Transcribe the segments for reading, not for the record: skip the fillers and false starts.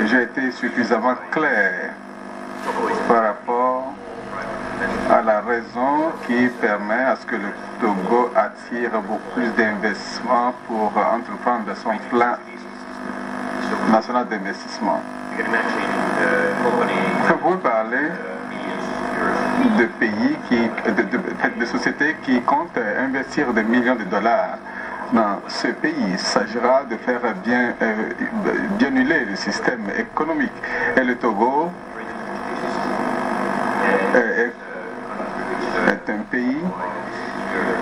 j'ai été suffisamment clair par rapport à la raison qui permet à ce que le Togo attire beaucoup plus d'investissements pour entreprendre son plan national d'investissement. Vous pouvez parler de pays, de sociétés qui comptent investir des millions de dollars dans ce pays. Il s'agira de faire bien annuler le système économique. Et le Togo est un pays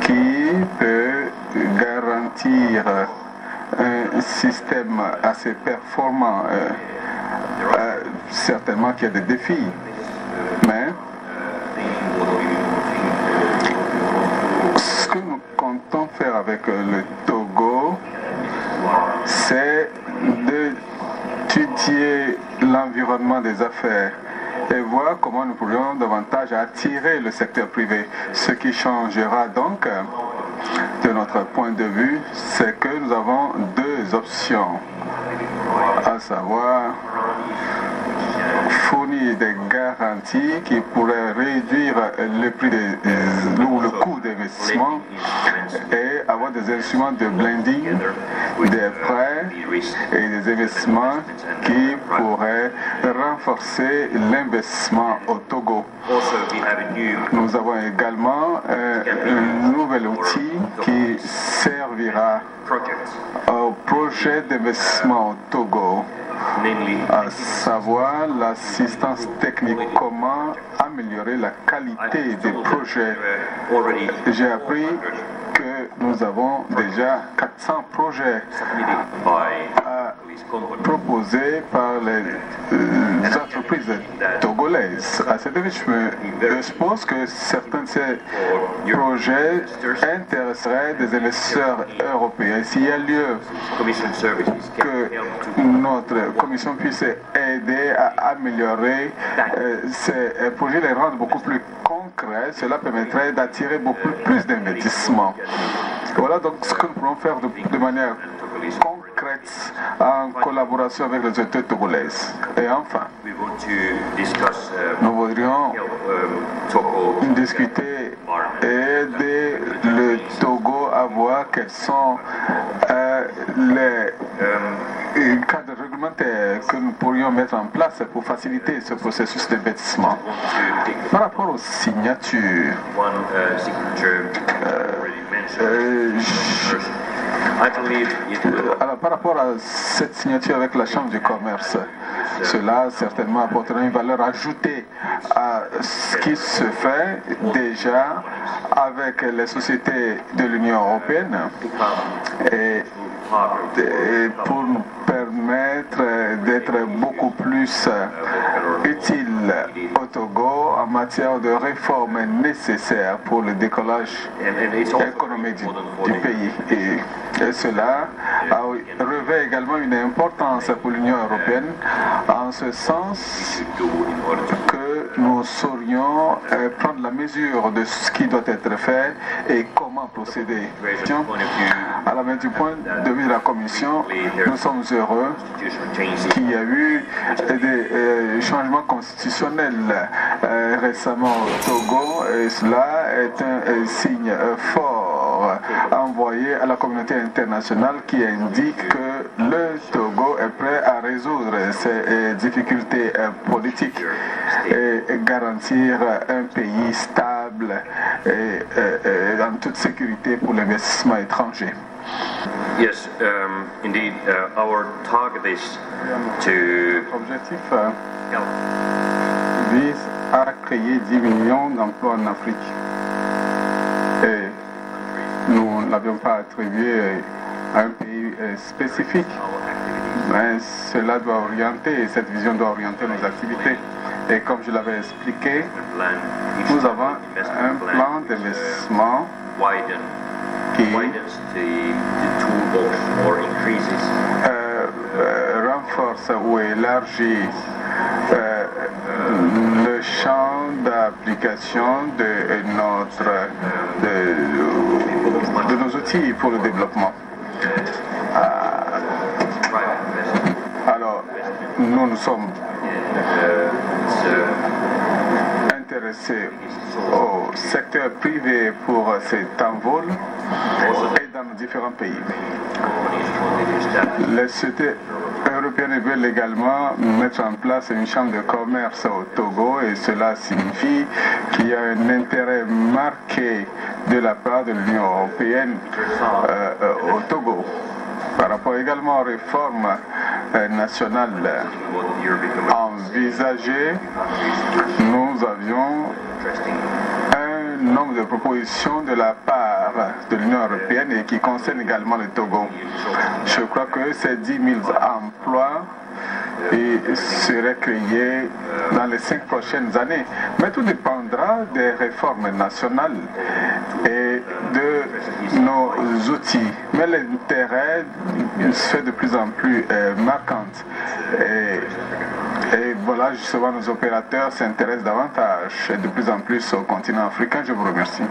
qui peut garantir un système assez performant. Certainement qu'il y a des défis, mais ce que nous comptons faire avec le Togo, c'est d'étudier l'environnement des affaires et voir comment nous pourrions davantage attirer le secteur privé. Ce qui changera donc, de notre point de vue, c'est que nous avons deux options, à savoir fournir des garanties qui pourraient réduire le prix ou le coût d'investissement et avoir des instruments de blending, des prêts et des investissements qui pourraient renforcer l'investissement au Togo. Nous avons également un nouvel outil qui servira au projet d'investissement au Togo, à savoir l'assistance technique, comment améliorer la qualité des projets. J'ai appris que nous avons déjà 400 projets proposés par les entreprises togolaises. À cet effet, je pense que certains de ces projets intéresseraient des investisseurs européens. S'il y a lieu que notre commission puisse aider à améliorer ces projets, les rendre beaucoup plus concrets, cela permettrait d'attirer beaucoup plus d'investissements. Voilà donc ce que nous pouvons faire de manière concrète en collaboration avec les autorités togolaises. Et enfin, nous voudrions discuter et aider le Togo à voir quels sont les cadres réglementaires que nous pourrions mettre en place pour faciliter ce processus d'investissement. Par rapport aux signatures, alors, par rapport à cette signature avec la Chambre du commerce, cela certainement apportera une valeur ajoutée à ce qui se fait déjà avec les sociétés de l'Union européenne et pour nous permettre d'être beaucoup plus utile au Togo en matière de réformes nécessaires pour le décollage économique du pays. Et cela revêt également une importance pour l'Union européenne en ce sens que nous saurions prendre la mesure de ce qui doit être fait et comment procéder. Alors, du point de vue de la Commission, nous sommes heureux qu'il y a eu des changements constitutionnels récemment au Togo, et cela est un signe fort envoyé à la communauté internationale qui indique que le Togo est prêt à résoudre ces difficultés politiques et garantir un pays stable et en toute sécurité pour l'investissement étranger. Yes, indeed, our target is to... Notre objectif vise à créer 10 millions d'emplois en Afrique. Et nous ne l'avions pas attribué à un pays spécifique, mais cela doit orienter, cette vision doit orienter nos activités. Et comme je l'avais expliqué, nous avons un plan d'investissement qui renforce ou élargit le champ d'application de nos outils pour le développement. Alors, nous sommes intéressés au secteur privé pour cet envol et dans nos différents pays. Les sociétés européennes veulent également mettre en place une chambre de commerce au Togo et cela signifie qu'il y a un intérêt marqué de la part de l'Union européenne au Togo. Par rapport également aux réformes nationales envisagées, nous avions un nombre de propositions de la part de l'Union européenne et qui concerne également le Togo. Je crois que ces 10 000 emplois seraient créés dans les 5 prochaines années. Mais tout dépendra des réformes nationales et de nos outils. Mais l'intérêt se fait de plus en plus marquant. Et voilà, justement, nos opérateurs s'intéressent davantage et de plus en plus au continent africain. Je vous remercie.